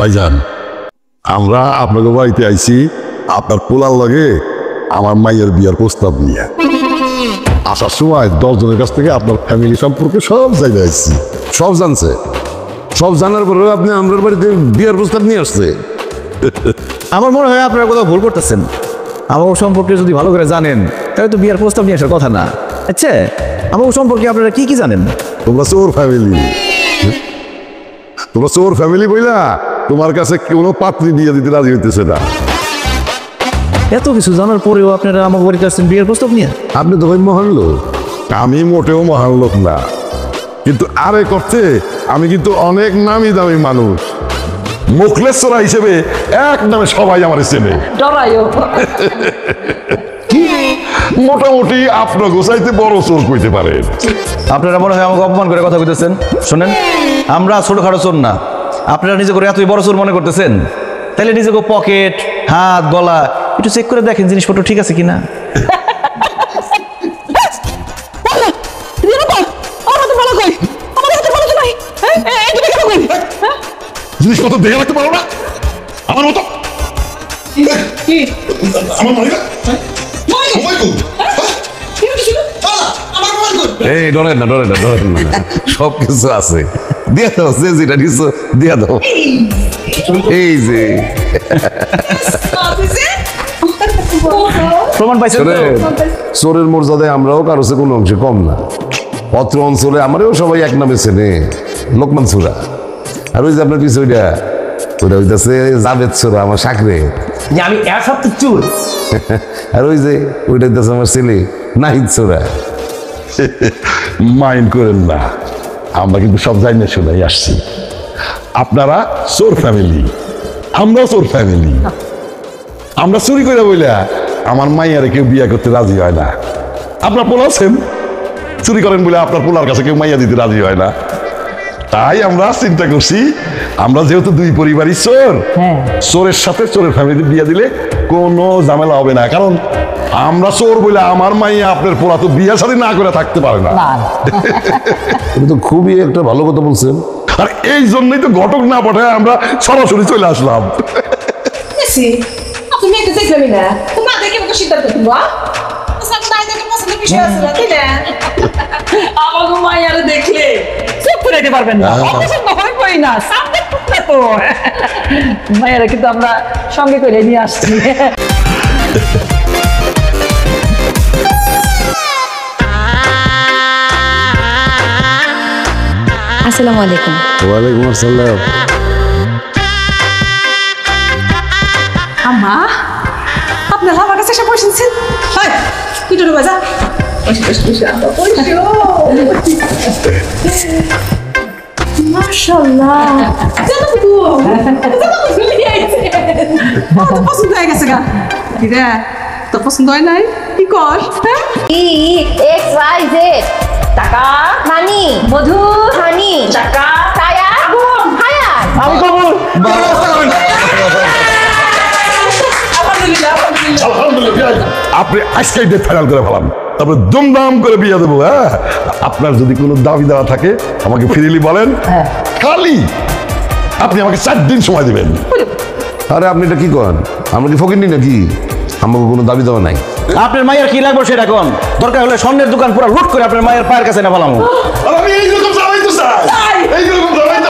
ভাইজান আমরা আপনাকে বাড়িতে আইছি আপনার পোলার লগে আমার মাইয়ের বিয়ার প্রস্তাব নিয়ে আসার সময় 10 জনের কাছ থেকে আপনার ফ্যামিলি সম্পর্কে সব জায়গায় আসছি। সব জানছে, সব জানার পরে আপনি আমাদের বাড়িতে বিয়ার প্রস্তাব নিয়ে আসছে। আমার মনে হয় আপনারা কোথাও ভুল করতেছেন। আমার সম্পর্কে যদি ভালো করে জানেন তাহলে তো বিয়ার প্রস্তাব নিয়ে আসার কথা না। আচ্ছা, আমার সম্পর্কে আপনারা কি কি জানেন? তোমরা চোর ফ্যামিলি, তোমরা চোর ফ্যামিলি বইলা তোমার কাছে কোনো পাত্রী দিয়ে দিতে রাজি হইতেছে না। এত কিছু জানার পরেও আপনারা আমার বাড়িতে আসছেন বিয়ের প্রস্তাব নিয়ে? আপনি তো ভাই মহান লোক, আমি মোটেও মহান লোক না, কিন্তু আরে করতে আমি কিন্তু অনেক নামি দামি মানুষ। মুখলেশ্বরা হিসেবে এক নামে সবাই আমার চেনে। মোটামুটি আপনার গোসাইতে বড় চোর কইতে পারেন। আপনারা মনে হয় আমাকে অপমান করে কথা কইতেছেন। শোনেন, আমরা ছোটখাটো চোর না। আপনারা নিজে করে এতই বড় চোর মনে করতেছেন, তাহলে নিজেকে পকেট, হাত, গলা একটু চেক করে দেখেন জিনিসপত্র ঠিক আছে কিনা। জিনিসপত্র দেখে রাখতে পারো না আমার মতো? এই ডরেন না, ডরেন না, ডরেন না, সব কিছু আছে। দিয়া দাও, যে যেটা দিছো দিয়া দাও। এই যে প্রমাণ পাইছেন তো? চোরের মর্যাদায় আমরাও কারো চেয়ে কোনো অংশে কম না। অত্র অঞ্চলে আমারও সবাই এক নামে চেনে, লোকমান চোরা। আর ওই যে আপনার কিছু ওইটা ওইটা হইতেছে জাভেদ চোরা, আমার সাকরে। আমি এক সপ্তাহ চোর। আর ওই যে ওইটা হইতেছে আমার ছেলে নাহিদ চোরা। মাইন্ড করেন না, আমরা কিন্তু সব জানি শোনাই আসছি। আপনারা চোর ফ্যামিলি, আমরাও চোর ফ্যামিলি। আমরা চুরি করে বইলা আমার মাইয়ারে কেউ বিয়ে করতে রাজি হয় না। আপনার পোলা আছেন, চুরি করেন বলে আপনার পোলার কাছে কেউ মাইয়া দিতে রাজি হয় না। তাই আমরা চিন্তা করছি, আমরা যেহেতু দুই পরিবারই চোর, চোরের সাথে চোরের ফ্যামিলি বিয়ে দিলে কোনো ঝামেলা হবে না। কারণ আমরা চোর বলে আমার মাইয়া আপনার পোলা তো বিয়ে শাদী না করে থাকতে পারে না। এটা তো খুবই একটা ভালো কথা বলছেন। আর এই জন্যই তো ঘটক না পাঠায় আমরা সরাসরি চলে আসলাম। তুমি এটা দেখলামই না, তোমার দেখে আমাকে সিদ্ধান্ত দেবো। আমার মাইয়ারে দেখলে চুপ করে দিতে পারবেন না, অপছন্দ হইবই না। সামনে টুকরা তো মাইয়ারে কিন্তু আমরা সঙ্গে করে নিয়ে আসছি। আসসালামু আলাইকুম। ওয়ালাইকুম আসসালাম। আম্মা, আপনার আমার কাছে এসে বসেছেন? হয় তুই তো বাজা। মাশাআল্লাহ, পছন্দ হয়ে গেছে গা। তো পছন্দ হয় নাই? কি কর? XYZ টাকা হানি মধু হানি টাকা কায়া হায়াত। আমি কবুল। আপনি আজকেই ডেট ফাইনাল করে ফেলাম, তারপরে দুমদাম করে বিয়ে দেবো। হ্যাঁ, আপনার যদি কোনো দাবি দেওয়া থাকে আমাকে ফ্রিলি বলেন। খালি আপনি আমাকে 4 দিন সময় দিবেন। আরে আপনি এটা কি করেন? আমরা কি ফকির নি নাকি? আমাকে কোনো দাবি দেওয়া নাই। আপনার মায়ের কি লাগবে সেটা কোন? দরকার হলে স্বর্ণের দোকান পুরো লুট করে আপনার মায়ের পায়ের কাছে না ফেলামো। আমি এইরকম চালাইতে চাই, এইরকম চালাইতে